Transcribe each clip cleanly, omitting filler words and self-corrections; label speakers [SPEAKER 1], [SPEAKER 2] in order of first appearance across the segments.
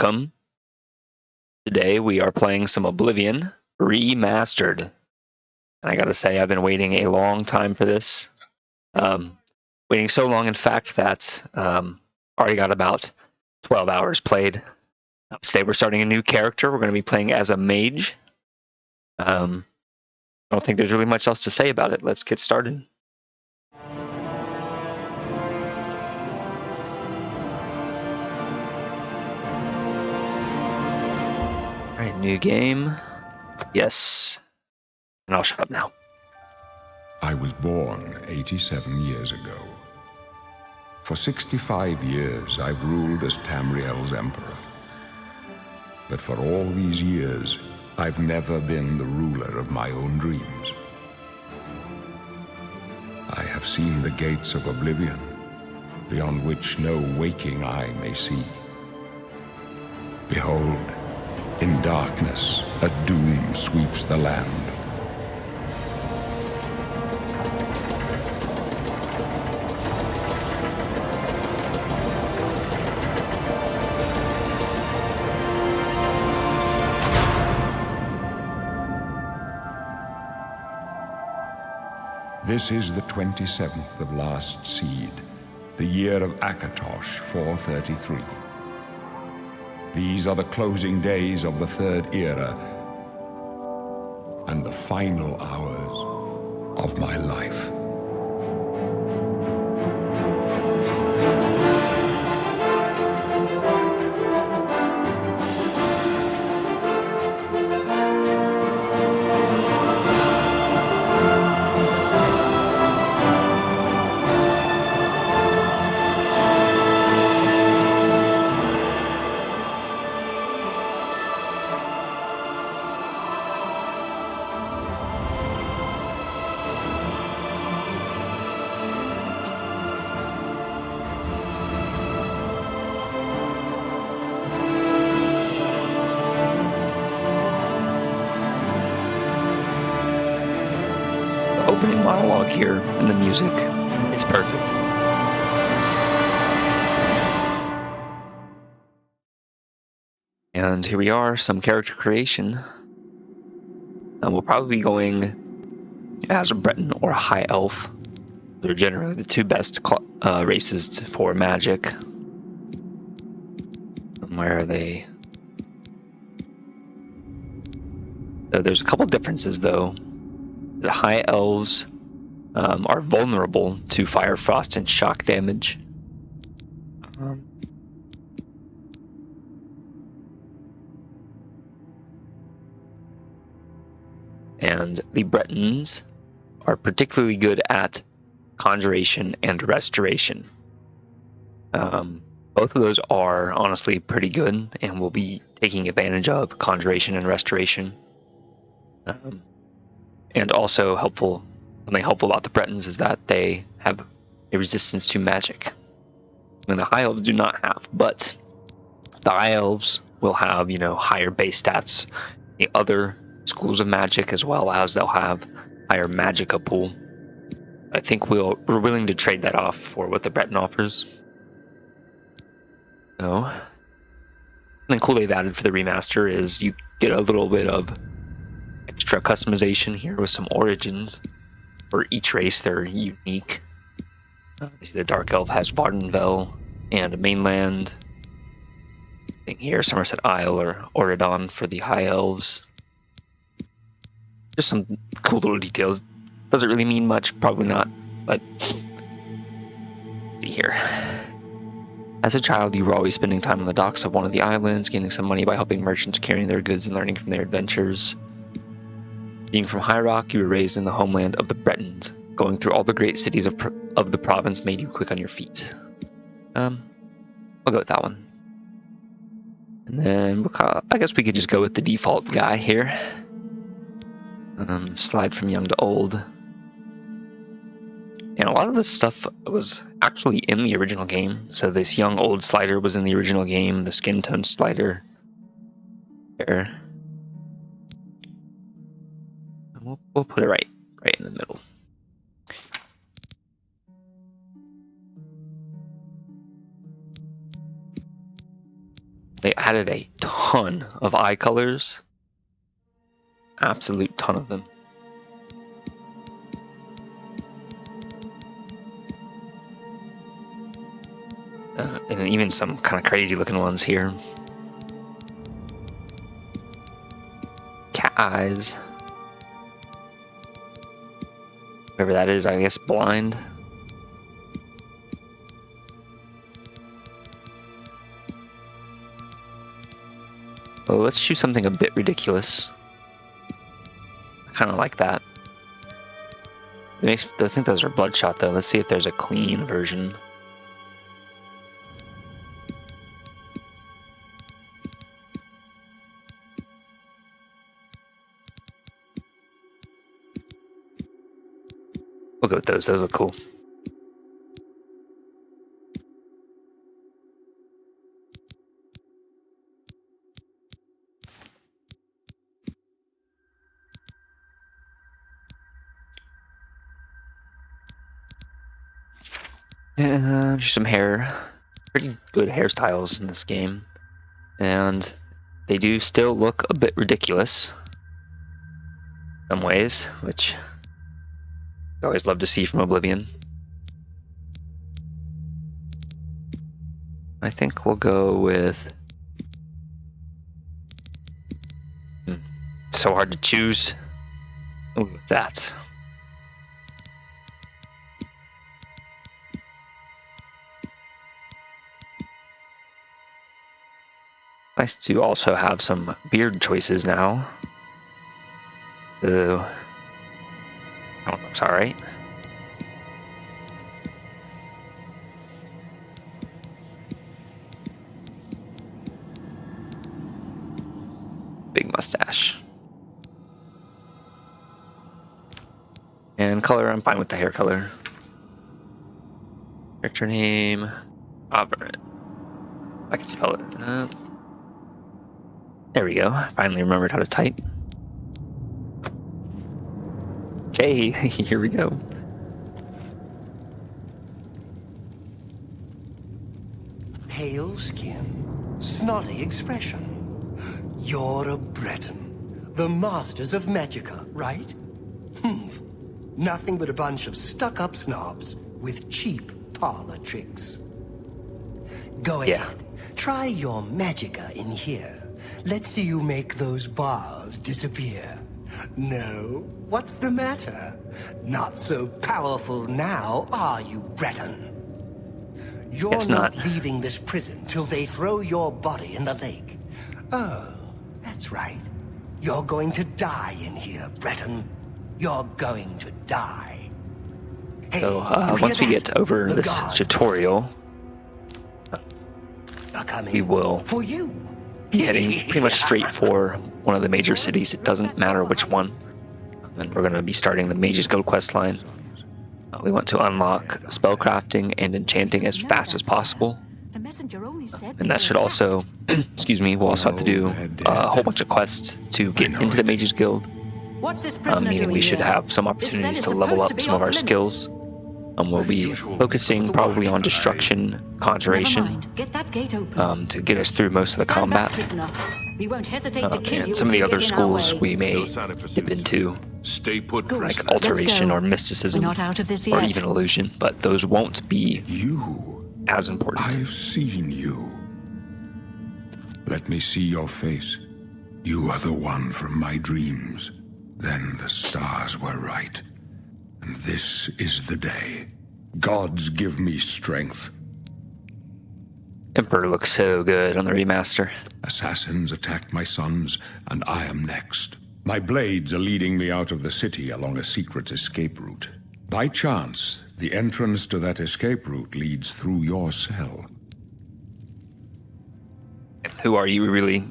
[SPEAKER 1] welcome. Today we are playing some Oblivion Remastered. And I gotta say, I've been waiting a long time for this. Waiting so long, in fact, that already got about 12 hours played. Today we're starting a new character. We're going to be playing as a mage. I don't think there's really much else to say about it. Let's get started. Alright, new game. Yes. And I'll shut up now.
[SPEAKER 2] I was born 87 years ago. For 65 years, I've ruled as Tamriel's emperor. But for all these years, I've never been the ruler of my own dreams. I have seen the gates of Oblivion, beyond which no waking eye may see. Behold, in darkness, a doom sweeps the land. This is the 27th of last seed, the year of Akatosh 433. These are the closing days of the Third Era and the final hours of my life.
[SPEAKER 1] Opening monologue here and the music is perfect. And here we are, some character creation. And we'll probably be going as a Breton or a High Elf. They're generally the two best races for magic. And where are they? So there's a couple differences though. The High Elves are vulnerable to fire, frost, and shock damage. And the Bretons are particularly good at conjuration and restoration. Both of those are honestly pretty good, and we'll be taking advantage of conjuration and restoration. And also something helpful about the Bretons is that they have a resistance to magic. And the High Elves do not have, but the High Elves will have, higher base stats. The other schools of magic, as well as they'll have higher magicka pool. I think we're willing to trade that off for what the Breton offers. So, something cool they've added for the remaster is you get a little bit of extra customization here with some origins. For each race, they're unique. The Dark Elf has Vardenvel and a mainland thing here, Somerset Isle or Oridon for the High Elves. Just some cool little details. Doesn't really mean much, probably not, but see here. As a child, you were always spending time on the docks of one of the islands, gaining some money by helping merchants carrying their goods and learning from their adventures. Being from High Rock, you were raised in the homeland of the Bretons. Going through all the great cities of the province made you quick on your feet. I'll go with that one. And then I guess we could just go with the default guy here. Slide from young to old. And a lot of this stuff was actually in the original game. So this young old slider was in the original game. The skin tone slider there. We'll put it right in the middle. They added a ton of eye colors. Absolute ton of them. And even some kind of crazy looking ones here. Cat eyes. Whatever that is, I guess blind. Oh, let's choose something a bit ridiculous. I kind of like that. I think those are bloodshot though. Let's see if there's a clean version. We'll go with those. Those look cool. Yeah, just some hair. Pretty good hairstyles in this game. And they do still look a bit ridiculous in some ways, which I always love to see from Oblivion. I think we'll go with... So hard to choose. We'll go with that. Nice to also have some beard choices now. Oh, looks alright. Big mustache. And color, I'm fine with the hair color. Character name, Auburn. I can spell it. There we go. I finally remembered how to type. Okay, here we go.
[SPEAKER 3] Pale skin, snotty expression. You're a Breton, the masters of Magica, right? Nothing but a bunch of stuck-up snobs with cheap parlor tricks. Go ahead, try your Magica in here. Let's see you make those bars disappear. No? What's the matter? Not so powerful now, are you, Breton? You're not leaving this prison till they throw your body in the lake. Oh, that's right. You're going to die in here, Breton. You're going to die. Hey,
[SPEAKER 1] so once we get over this tutorial, we will
[SPEAKER 3] for you.
[SPEAKER 1] be heading pretty much straight for one of the major cities. It doesn't matter which one. And we're going to be starting the Mage's Guild quest line. We want to unlock spellcrafting and enchanting as fast as possible. And that should also, excuse me, we'll also have to do a whole bunch of quests to get into the Mage's Guild. Meaning we should have some opportunities to level up some of our skills. We'll be focusing probably on destruction, conjuration, to get us through most of the combat. And some of the other schools we may dip into, like alteration or mysticism, or even illusion, but those won't be as important.
[SPEAKER 2] I've seen you. Let me see your face. You are the one from my dreams. Then the stars were right. And this is the day. Gods give me strength.
[SPEAKER 1] Emperor looks so good on the remaster.
[SPEAKER 2] Assassins attacked my sons, and I am next. My blades are leading me out of the city along a secret escape route. By chance, the entrance to that escape route leads through your cell.
[SPEAKER 1] Who are you really?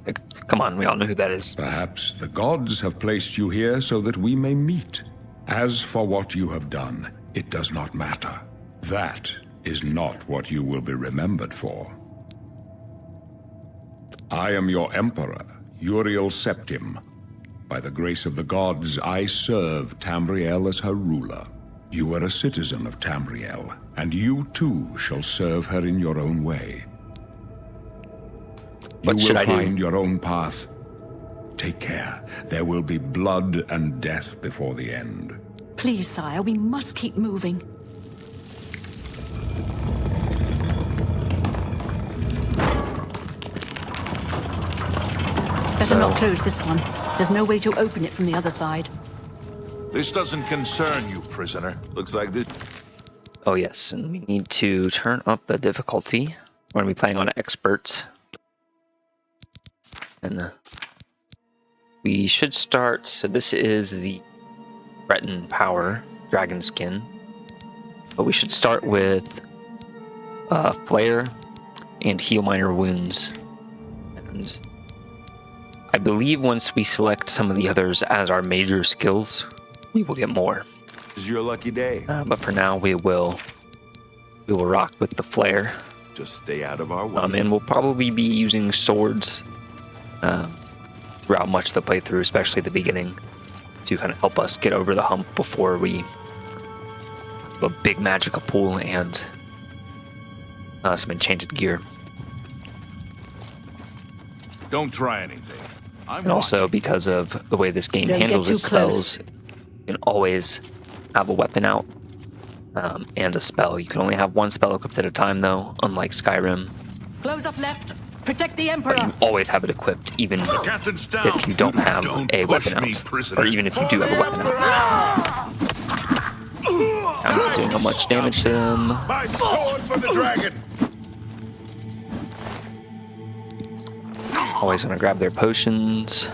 [SPEAKER 1] Come on, we all know who that is.
[SPEAKER 2] Perhaps the gods have placed you here so that we may meet. As for what you have done, it does not matter. That is not what you will be remembered for. I am your emperor, Uriel Septim. By the grace of the gods, I serve Tamriel as her ruler. You are a citizen of Tamriel, and you too shall serve her in your own way.
[SPEAKER 1] What
[SPEAKER 2] you
[SPEAKER 1] should
[SPEAKER 2] will
[SPEAKER 1] I do?
[SPEAKER 2] find your own path. Take care. There will be blood and death before the end.
[SPEAKER 4] Please, sire, we must keep moving. Better not close this one. There's no way to open it from the other side.
[SPEAKER 5] This doesn't concern you, prisoner. Looks like this...
[SPEAKER 1] Oh yes, and we need to turn up the difficulty. We're going to be playing on expert. And we should start, so this is the Breton Power Dragon Skin. But we should start with Flare and Heal Minor Wounds. And I believe once we select some of the others as our major skills, we will get more.
[SPEAKER 5] This is your lucky day.
[SPEAKER 1] But for now, we will rock with the Flare.
[SPEAKER 5] Just stay out of our way.
[SPEAKER 1] And we'll probably be using swords throughout much of the playthrough, especially the beginning, to kind of help us get over the hump before we have a big magical pool and some enchanted gear.
[SPEAKER 5] Don't try anything. I'm
[SPEAKER 1] And also,
[SPEAKER 5] watching.
[SPEAKER 1] because of the way this game
[SPEAKER 4] Don't get
[SPEAKER 1] handles
[SPEAKER 4] too
[SPEAKER 1] its spells, you can always have a weapon out and a spell. You can only have one spell equipped at a time, though, unlike Skyrim.
[SPEAKER 4] Close up left. Protect the
[SPEAKER 1] But
[SPEAKER 4] Emperor.
[SPEAKER 1] you always have it equipped, even
[SPEAKER 5] The captain's down.
[SPEAKER 1] if you don't have
[SPEAKER 5] Don't
[SPEAKER 1] a
[SPEAKER 5] push
[SPEAKER 1] weapon
[SPEAKER 5] me,
[SPEAKER 1] out.
[SPEAKER 5] prisoner.
[SPEAKER 1] Or even if you do have a weapon out. I'm not doing how much damage to them.
[SPEAKER 5] My sword for the dragon.
[SPEAKER 1] Always gonna grab their potions.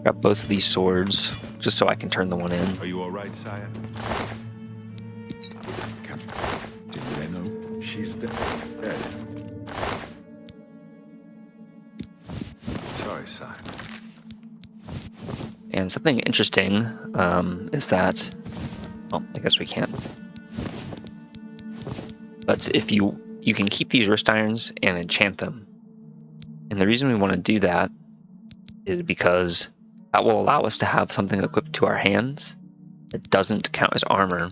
[SPEAKER 1] Grab both of these swords, just so I can turn the one in.
[SPEAKER 5] Are you all right, sire?
[SPEAKER 2] Did they know she's dead?
[SPEAKER 5] Sorry, sire.
[SPEAKER 1] And something interesting is that, well, I guess we can't. But if you can keep these wrist irons and enchant them. And the reason we want to do that is because that will allow us to have something equipped to our hands that doesn't count as armor.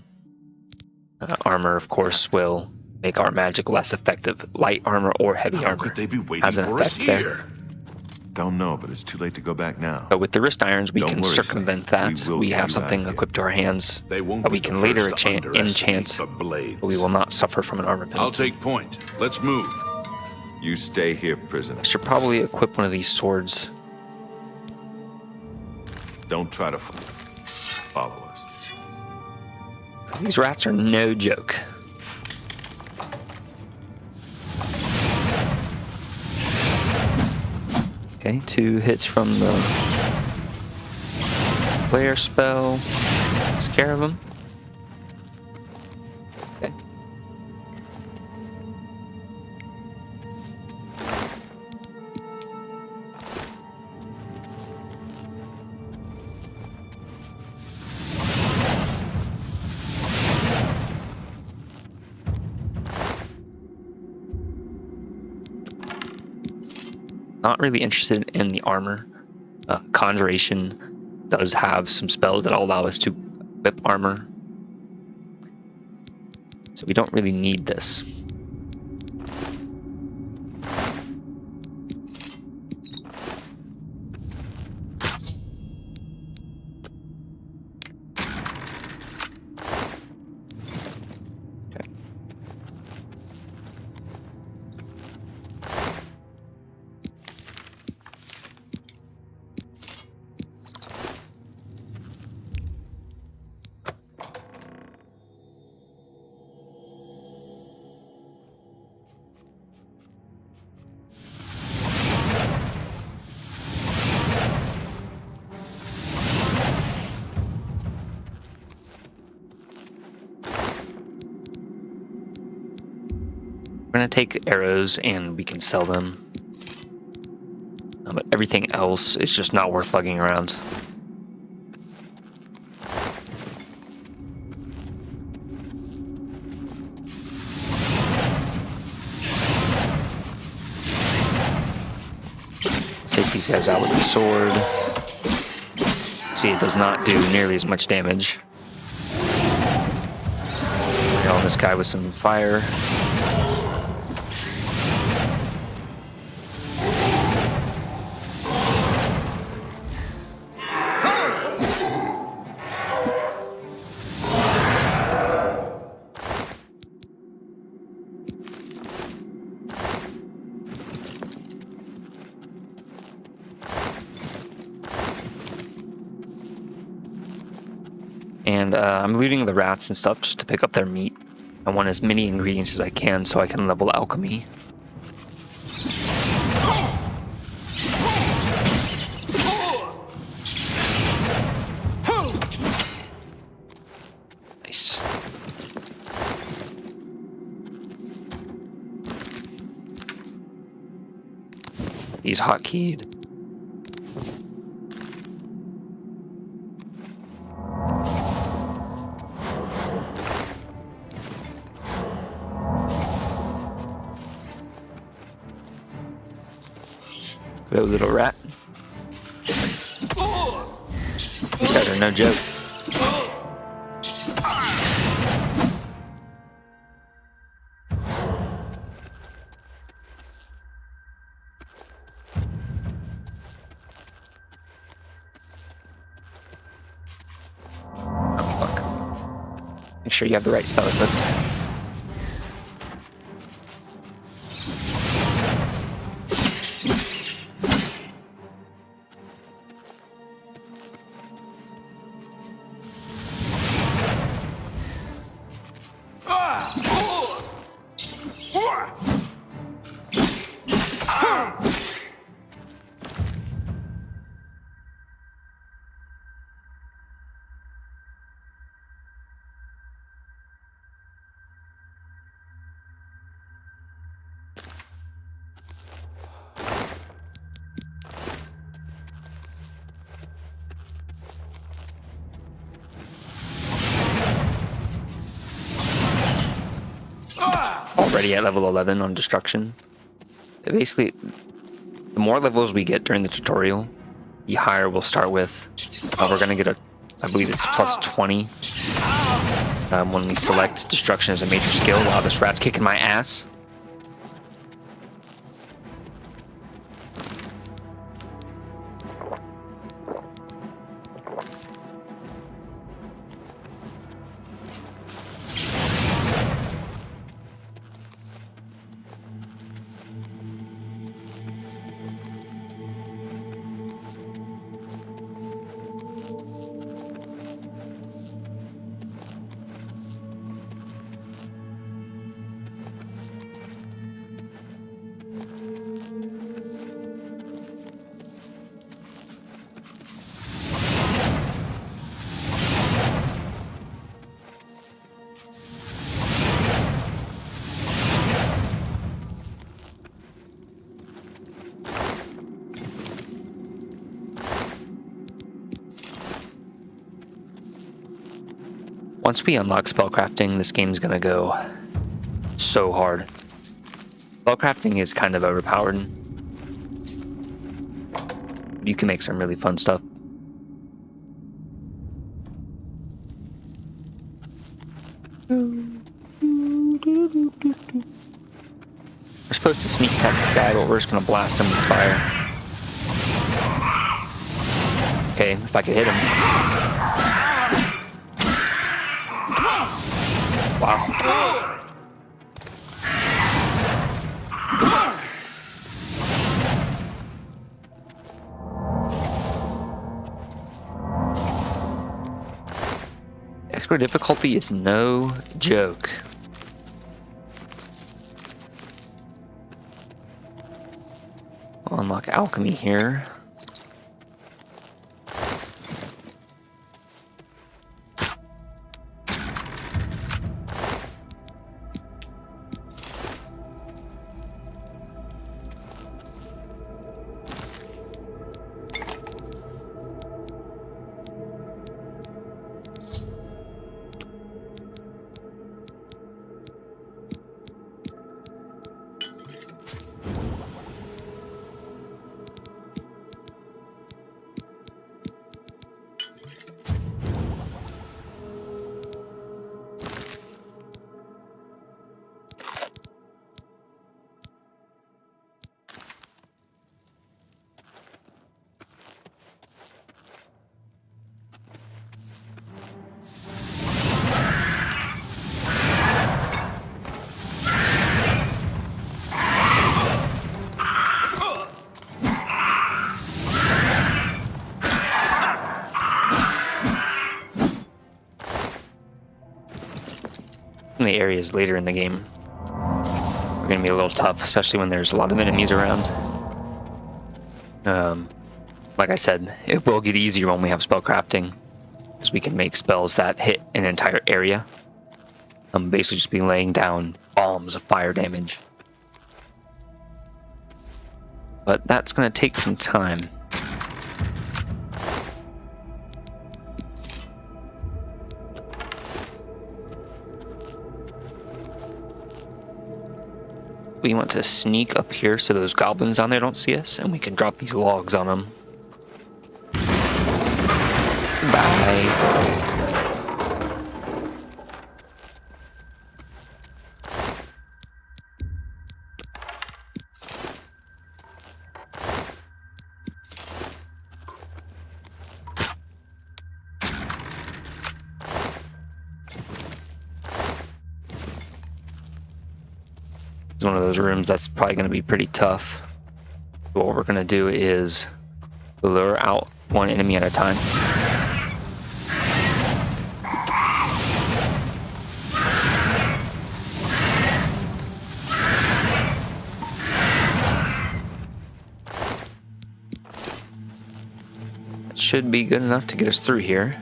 [SPEAKER 1] Armor, of course, will make our magic less effective. Light armor or heavy
[SPEAKER 5] How
[SPEAKER 1] armor
[SPEAKER 5] could they be waiting
[SPEAKER 1] has an
[SPEAKER 5] for us
[SPEAKER 1] effect there.
[SPEAKER 5] here? Don't know, but it's too late to go back now.
[SPEAKER 1] But with the wrist irons, we
[SPEAKER 5] Don't
[SPEAKER 1] can
[SPEAKER 5] worry,
[SPEAKER 1] circumvent
[SPEAKER 5] son.
[SPEAKER 1] that.
[SPEAKER 5] We will
[SPEAKER 1] We
[SPEAKER 5] get
[SPEAKER 1] have
[SPEAKER 5] you out
[SPEAKER 1] something
[SPEAKER 5] of here.
[SPEAKER 1] equipped to our hands
[SPEAKER 5] They won't
[SPEAKER 1] that we
[SPEAKER 5] be
[SPEAKER 1] can
[SPEAKER 5] the
[SPEAKER 1] later
[SPEAKER 5] first to underestimate
[SPEAKER 1] enchant,
[SPEAKER 5] the blades.
[SPEAKER 1] but we will not suffer from an armor
[SPEAKER 5] I'll
[SPEAKER 1] penalty.
[SPEAKER 5] take point. Let's move. You stay here, prisoner.
[SPEAKER 1] I should probably equip one of these swords.
[SPEAKER 5] Don't try to follow us.
[SPEAKER 1] These rats are no joke. Okay, 2 hits from the flare spell. Takes care of them. Okay. Not really interested in the armor. Conjuration does have some spells that allow us to equip armor. So we don't really need this. Okay. We're going to take arrows and we can sell them. But everything else is just not worth lugging around. Take these guys out with the sword. See, it does not do nearly as much damage. Nail this guy with some fire. And I'm looting the rats and stuff just to pick up their meat. I want as many ingredients as I can so I can level alchemy. Nice. He's hotkeyed. Hello, little rat. These guys are no joke. Oh, fuck. Make sure you have the right spell equipped. Already at level 11 on destruction. Basically, the more levels we get during the tutorial, the higher we'll start with. We're gonna get I believe it's plus 20 when we select destruction as a major skill. Wow, this rat's kicking my ass. Once we unlock spellcrafting, this game's gonna go so hard. Spellcrafting is kind of overpowered. You can make some really fun stuff. We're supposed to sneak attack this guy, but we're just gonna blast him with fire. Okay, if I could hit him. Wow. Expert difficulty is no joke. I'll unlock alchemy here. the areas later in the game are going to be a little tough, especially when there's a lot of enemies around. Like I said, it will get easier when we have spellcrafting, because we can make spells that hit an entire area. Basically just be laying down bombs of fire damage. But that's going to take some time. We want to sneak up here so those goblins down there don't see us, and we can drop these logs on them. Bye. It's one of those rooms that's probably going to be pretty tough. What we're going to do is lure out one enemy at a time. That should be good enough to get us through here.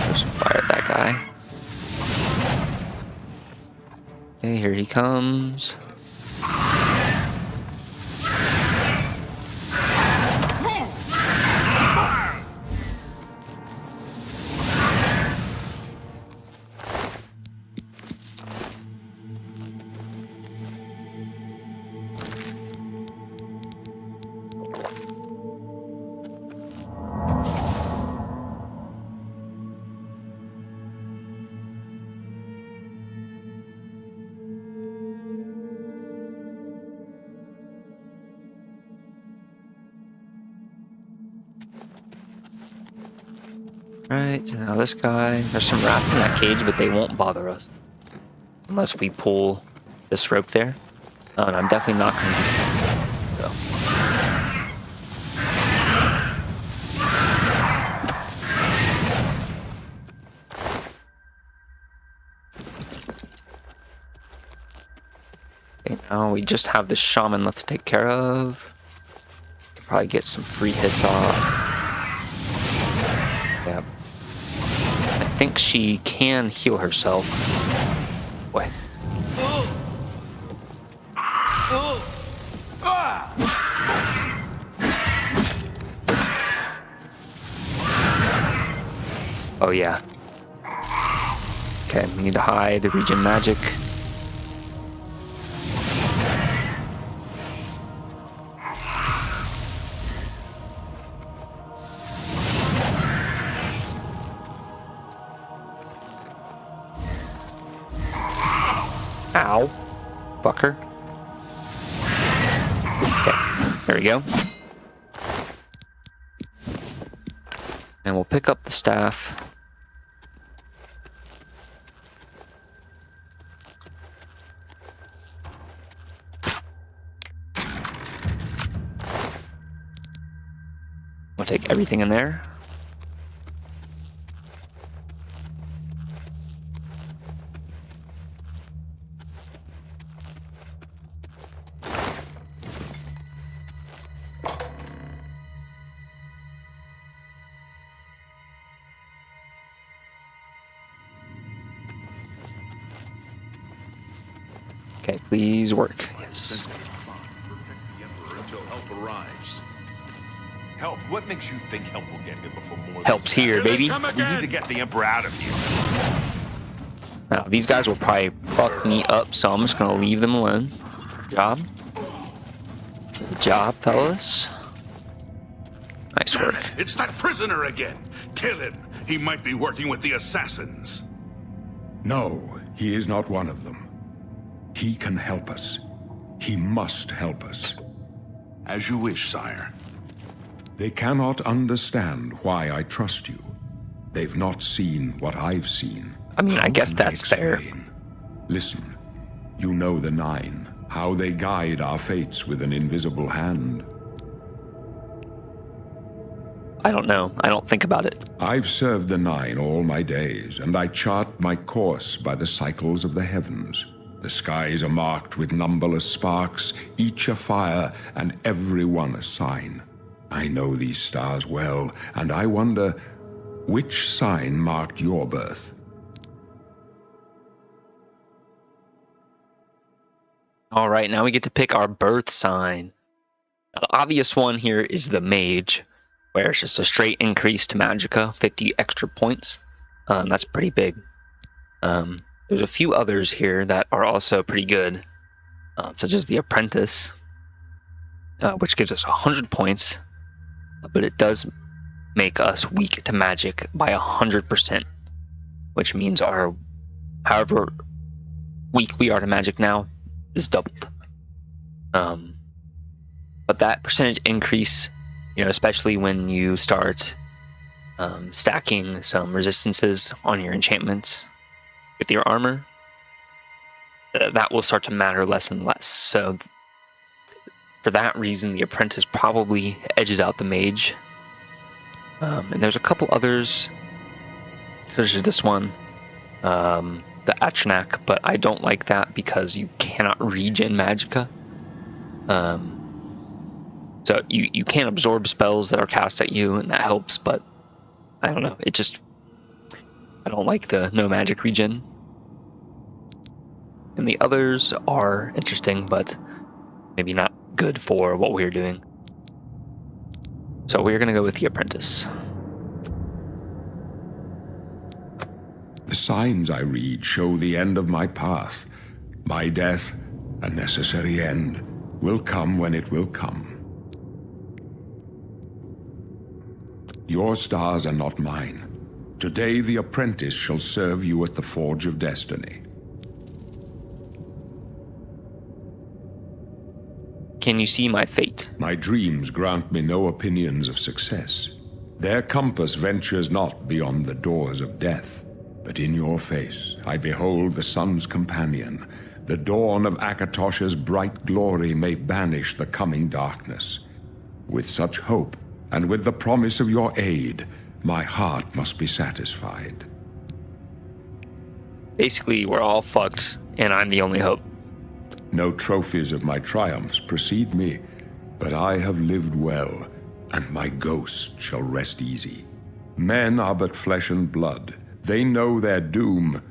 [SPEAKER 1] Just fire at that guy. Okay, here he comes. Right, now this guy, there's some rats in that cage, but they won't bother us. Unless we pull this rope there. Oh, and I'm definitely not going to go. Okay, now we just have the shaman left to take care of. Can probably get some free hits off. Yep. I think she can heal herself. What? Oh yeah. Okay, we need to hide, regen magic. Ow. Fucker. Okay, there we go. And we'll pick up the staff. We'll take everything in there. Okay, please work. Yes.
[SPEAKER 5] Protect the Emperor until help arrives.
[SPEAKER 6] Help? What makes you think help will get here before more?
[SPEAKER 1] Help's here, baby.
[SPEAKER 6] We need to get the Emperor out of here.
[SPEAKER 1] Now, these guys will probably fuck me up, so I'm just gonna leave them alone. Good job. Good job, fellas. Nice work.
[SPEAKER 5] Damn it, it's that prisoner again. Kill him. He might be working with the assassins.
[SPEAKER 2] No, he is not one of them. He can help us. He must help us.
[SPEAKER 5] As you wish, sire.
[SPEAKER 2] They cannot understand why I trust you. They've not seen what I've seen.
[SPEAKER 1] I mean, I
[SPEAKER 2] How
[SPEAKER 1] guess
[SPEAKER 2] can they
[SPEAKER 1] that's fair.
[SPEAKER 2] explain? Listen, you know the Nine, how they guide our fates with an invisible hand.
[SPEAKER 1] I don't know. I don't think about it.
[SPEAKER 2] I've served the Nine all my days, and I chart my course by the cycles of the heavens. The skies are marked with numberless sparks, each a fire, and every one a sign. I know these stars well, and I wonder, which sign marked your birth?
[SPEAKER 1] All right, now we get to pick our birth sign. Now, the obvious one here is the Mage, where it's just a straight increase to Magicka, 50 extra points. That's pretty big. There's a few others here that are also pretty good, such as the Apprentice, which gives us 100 points, but it does make us weak to magic by 100%, which means our however weak we are to magic now is doubled. But that percentage increase, especially when you start stacking some resistances on your enchantments with your armor, that will start to matter less and less. So for that reason, the Apprentice probably edges out the Mage. And there's a couple others, such as this one, the Atronak, but I don't like that because you cannot regen Magicka. So you can absorb spells that are cast at you, and that helps, but I don't know. I don't like the no magic regen. And the others are interesting, but maybe not good for what we're doing. So we're going to go with the Apprentice.
[SPEAKER 2] The signs I read show the end of my path. My death, a necessary end, will come when it will come. Your stars are not mine. Today the Apprentice shall serve you at the Forge of Destiny.
[SPEAKER 1] Can you see my fate?
[SPEAKER 2] My dreams grant me no opinions of success. Their compass ventures not beyond the doors of death. But in your face I behold the sun's companion. The dawn of Akatosh's bright glory may banish the coming darkness. With such hope, and with the promise of your aid, my heart must be satisfied.
[SPEAKER 1] Basically, we're all fucked, and I'm the only hope.
[SPEAKER 2] No trophies of my triumphs precede me, but I have lived well, and my ghost shall rest easy. Men are but flesh and blood. They know their doom,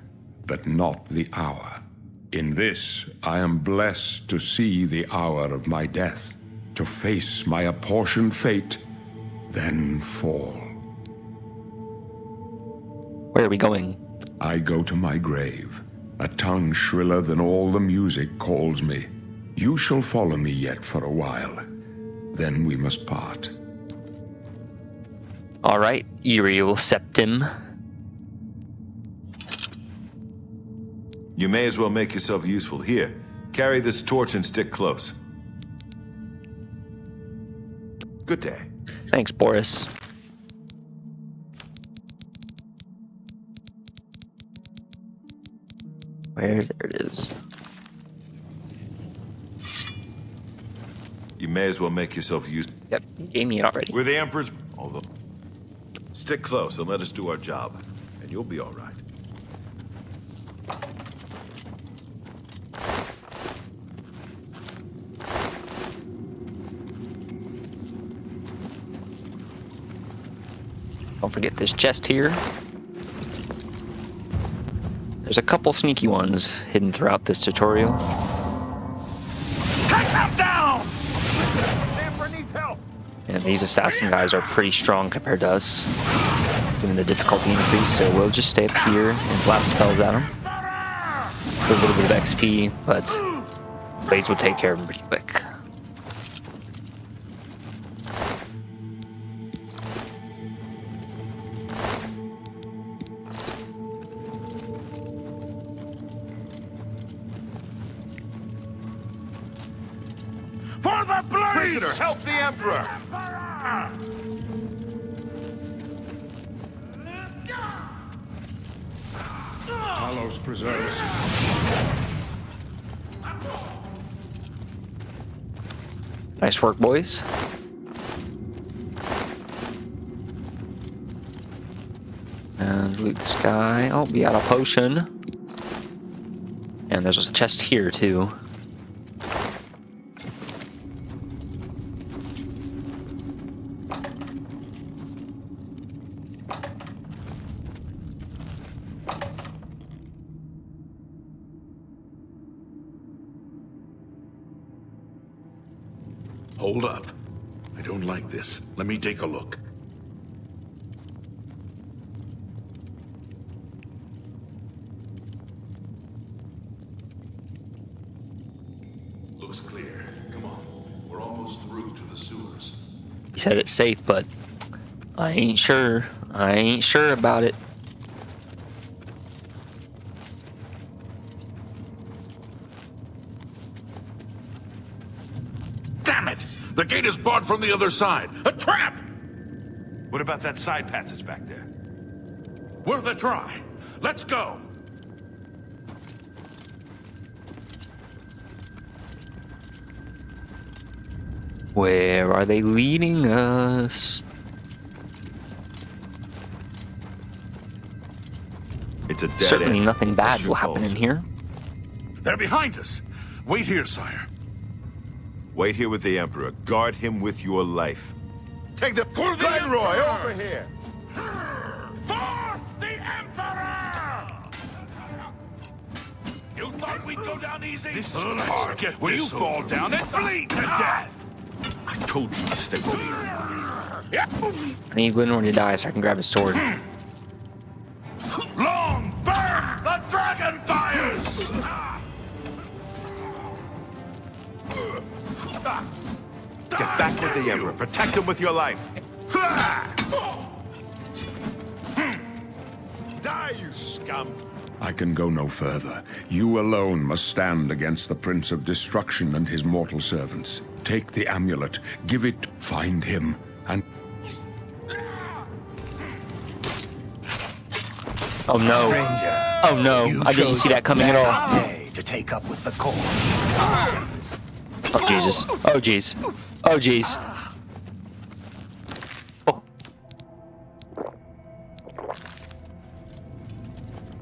[SPEAKER 2] but not the hour. In this, I am blessed to see the hour of my death, to face my apportioned fate, then fall.
[SPEAKER 1] Where are we going?
[SPEAKER 2] I go to my grave. A tongue shriller than all the music calls me. You shall follow me yet for a while. Then we must part.
[SPEAKER 1] All right, Uriel Septim.
[SPEAKER 6] You may as well make yourself useful. Here, carry this torch and stick close. Good day.
[SPEAKER 1] Thanks, Boris. There it is.
[SPEAKER 6] You may as well make yourself useful.
[SPEAKER 1] Yep, you gave me it already.
[SPEAKER 6] We're the Emperor's... Although... Stick close and let us do our job, and you'll be all right.
[SPEAKER 1] Don't forget this chest here. There's a couple sneaky ones hidden throughout this tutorial.
[SPEAKER 5] Take them down! The Emperor needs help!
[SPEAKER 1] And these assassin guys are pretty strong compared to us, given the difficulty increase, so we'll just stay up here and blast spells at them. For a little bit of XP, but blades will take care of them pretty quick.
[SPEAKER 5] For the blades!
[SPEAKER 6] Prisoner, help the Emperor!
[SPEAKER 2] Talos preserve us.
[SPEAKER 1] Nice work, boys. And loot this guy. Oh, we got a potion. And there's a chest here, too.
[SPEAKER 5] Hold up. I don't like this. Let me take a look. Looks clear. Come on. We're almost through to the sewers.
[SPEAKER 1] He said it's safe, but I ain't sure. I ain't sure about it.
[SPEAKER 5] Damn it! The gate is barred from the other side. A trap!
[SPEAKER 6] What about that side passage back there?
[SPEAKER 5] Worth a try. Let's go.
[SPEAKER 1] Where are they leading us?
[SPEAKER 6] It's a dead
[SPEAKER 1] Certainly
[SPEAKER 6] end.
[SPEAKER 1] nothing bad
[SPEAKER 6] That's your
[SPEAKER 1] will happen
[SPEAKER 6] pulse.
[SPEAKER 1] in here.
[SPEAKER 5] They're behind us. Wait here, sire.
[SPEAKER 6] Wait here with the Emperor. Guard him with your life. Take the
[SPEAKER 5] For the
[SPEAKER 6] Glenroy
[SPEAKER 5] Emperor!
[SPEAKER 6] over here.
[SPEAKER 5] For the Emperor! You thought we'd go down easy? This is hard. Get Will you fall down and bleed to death?
[SPEAKER 6] I told you to stay with me.
[SPEAKER 5] Yeah.
[SPEAKER 1] I need Glenroy to die so I can grab his sword.
[SPEAKER 5] Long burn the dragon fires!
[SPEAKER 6] Get back with the Emperor. Protect him with your life. Die, you scum!
[SPEAKER 2] I can go no further. You alone must stand against the Prince of Destruction and his mortal servants. Take the amulet, give it, find him, and...
[SPEAKER 1] Oh no.
[SPEAKER 3] Stranger,
[SPEAKER 1] Oh no.
[SPEAKER 3] you
[SPEAKER 1] I didn't
[SPEAKER 3] chose
[SPEAKER 1] see that coming at all.
[SPEAKER 3] a day to take up with the cause of resistance.
[SPEAKER 1] Oh Jesus. Oh jeez. Oh jeez. Oh.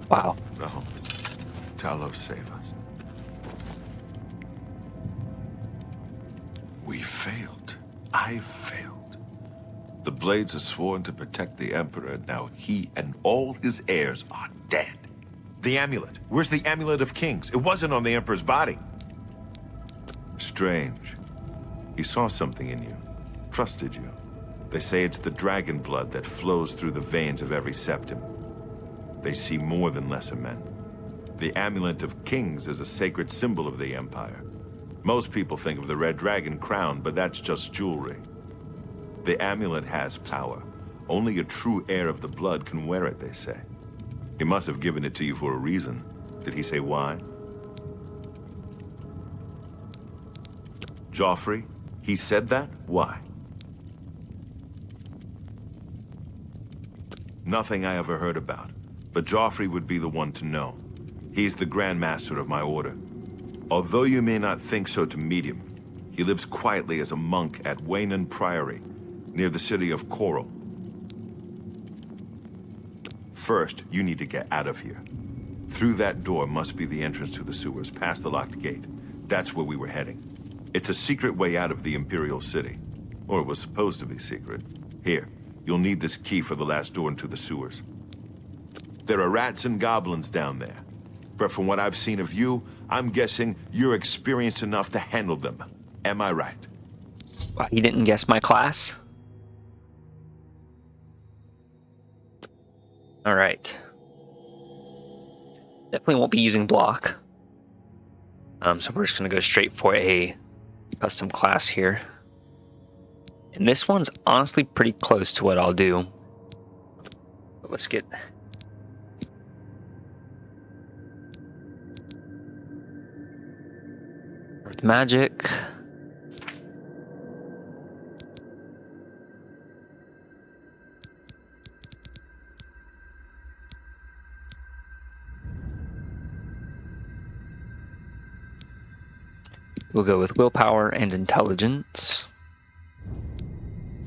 [SPEAKER 1] Wow.
[SPEAKER 6] No. Talos, save us. We failed. I failed. The Blades are sworn to protect the Emperor. Now he and all his heirs are dead. The amulet. Where's the Amulet of Kings? It wasn't on the Emperor's body. Strange. He saw something in you. Trusted you. They say it's the dragon blood that flows through the veins of every septim. They see more than lesser men. The Amulet of Kings is a sacred symbol of the Empire. Most people think of the red dragon crown, but that's just jewelry. The amulet has power. Only a true heir of the blood can wear it, they say. He must have given it to you for a reason. Did he say why? Joffrey? He said that? Why? Nothing I ever heard about. But Joffrey would be the one to know. He's the Grand Master of my order. Although you may not think so to meet him, he lives quietly as a monk at Waynon Priory, near the city of Coral. First, you need to get out of here. Through that door must be the entrance to the sewers, past the locked gate. That's where we were heading. It's a secret way out of the Imperial City. Or it was supposed to be secret. Here, you'll need this key for the last door into the sewers. There are rats and goblins down there. But from what I've seen of you, I'm guessing you're experienced enough to handle them. Am I right?
[SPEAKER 1] Wow, he didn't guess my class. Alright. Definitely won't be using block. So we're just going to go straight for a custom class here. And this one's honestly pretty close to what I'll do. But let's get... Earth Magic. We'll go with willpower and intelligence.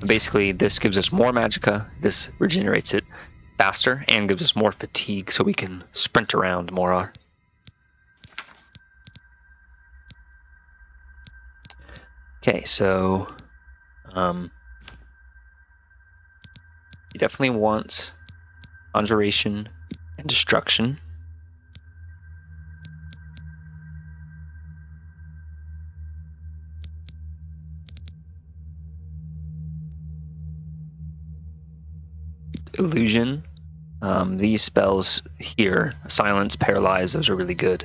[SPEAKER 1] Basically, this gives us more magicka, this regenerates it, faster and gives us more fatigue so we can sprint around more. Okay, so you definitely want conjuration and destruction. Illusion. These spells here, silence, paralyze, those are really good.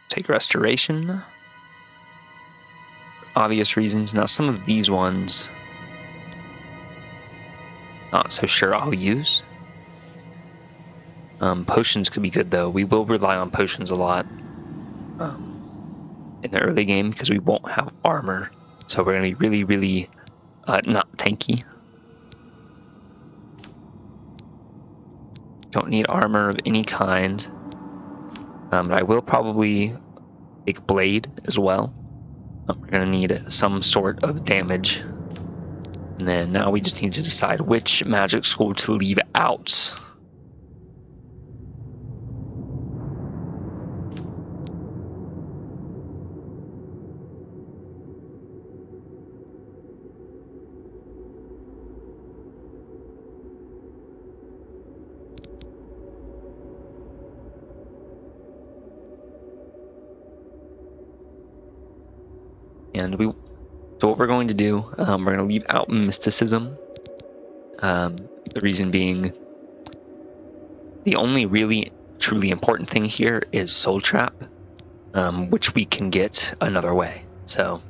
[SPEAKER 1] Take restoration. Obvious reasons. Now some of these ones, not so sure I'll use. Potions could be good though. We will rely on potions a lot in the early game because we won't have armor. So we're going to be really not tanky. Don't need armor of any kind. But I will probably take blade as well. We're going to need some sort of damage. And then now we just need to decide which magic school to leave out. So what we're going to do, we're going to leave out mysticism. The reason being, the only really truly important thing here is soul trap, which we can get another way. So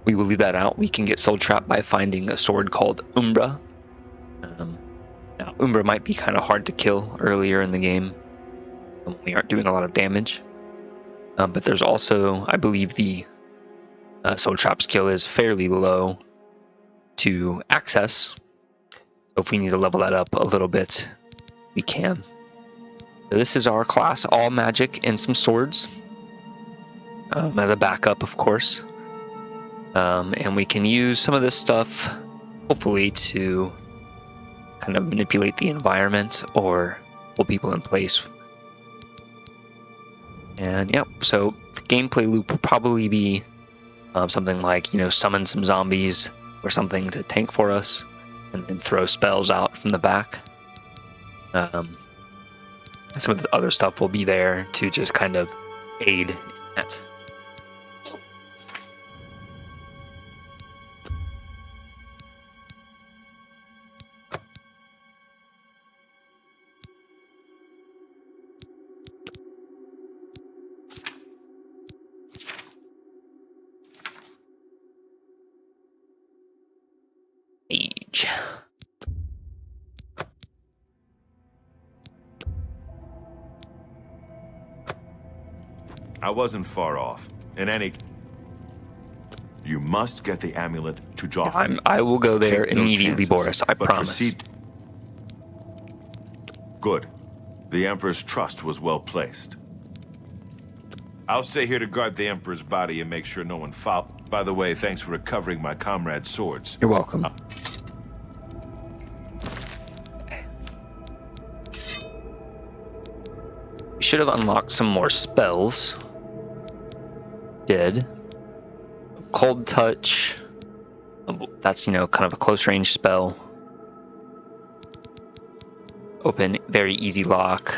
[SPEAKER 1] we will leave that out. We can get soul trap by finding a sword called Umbra. Now Umbra might be kind of hard to kill earlier in the game when we aren't doing a lot of damage. But there's also, I believe, the soul trap skill is fairly low to access. So if we need to level that up a little bit, we can. So this is our class, all magic and some swords. As a backup, of course. And we can use some of this stuff, hopefully, to kind of manipulate the environment or hold people in place. And yep, so the gameplay loop will probably be something like, summon some zombies or something to tank for us, and then throw spells out from the back. Some of the other stuff will be there to just kind of aid in that. Age.
[SPEAKER 6] I wasn't far off. You must get the amulet to Joffrey.
[SPEAKER 1] I will go there
[SPEAKER 6] Take no
[SPEAKER 1] immediately,
[SPEAKER 6] chances,
[SPEAKER 1] Boris. I
[SPEAKER 6] but
[SPEAKER 1] promise.
[SPEAKER 6] proceed. Good. The Emperor's trust was well placed. I'll stay here to guard the Emperor's body and make sure no one foul. By the way, thanks for recovering my comrade's swords.
[SPEAKER 1] You're welcome. We should have unlocked some more spells. Did. Cold touch. That's, kind of a close range spell. Open, very easy lock.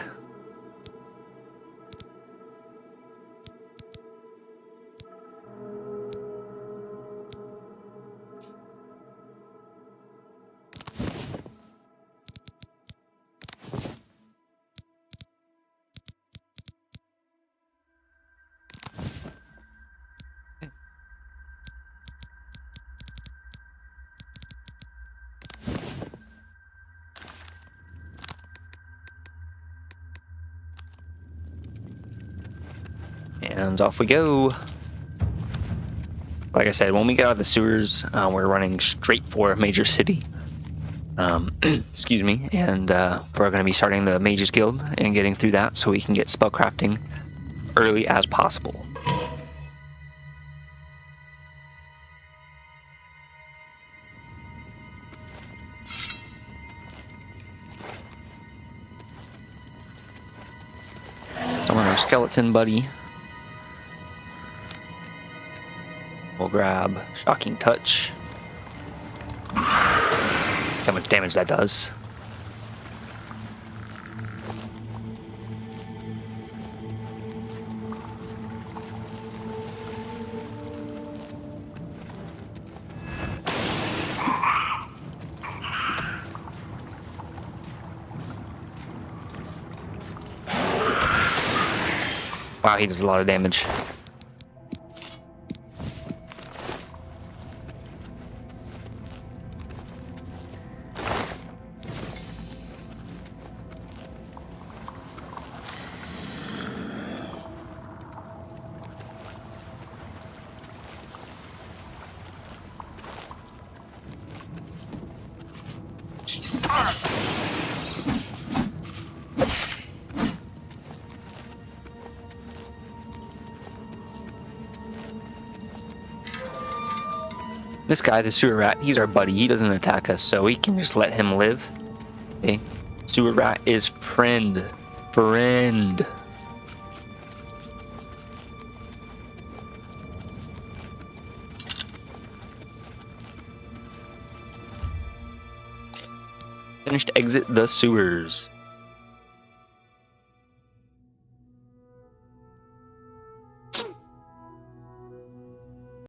[SPEAKER 1] And off we go. Like I said, when we get out of the sewers, we're running straight for a major city. Excuse me, and we're going to be starting the Mages Guild and getting through that so we can get spellcrafting early as possible. So our skeleton buddy. We'll grab Shocking Touch. That's how much damage that does. Wow, he does a lot of damage. This guy, the sewer rat, he's our buddy. He doesn't attack us, so we can just let him live. Okay. Sewer rat is friend. Friend. Finished exit the sewers.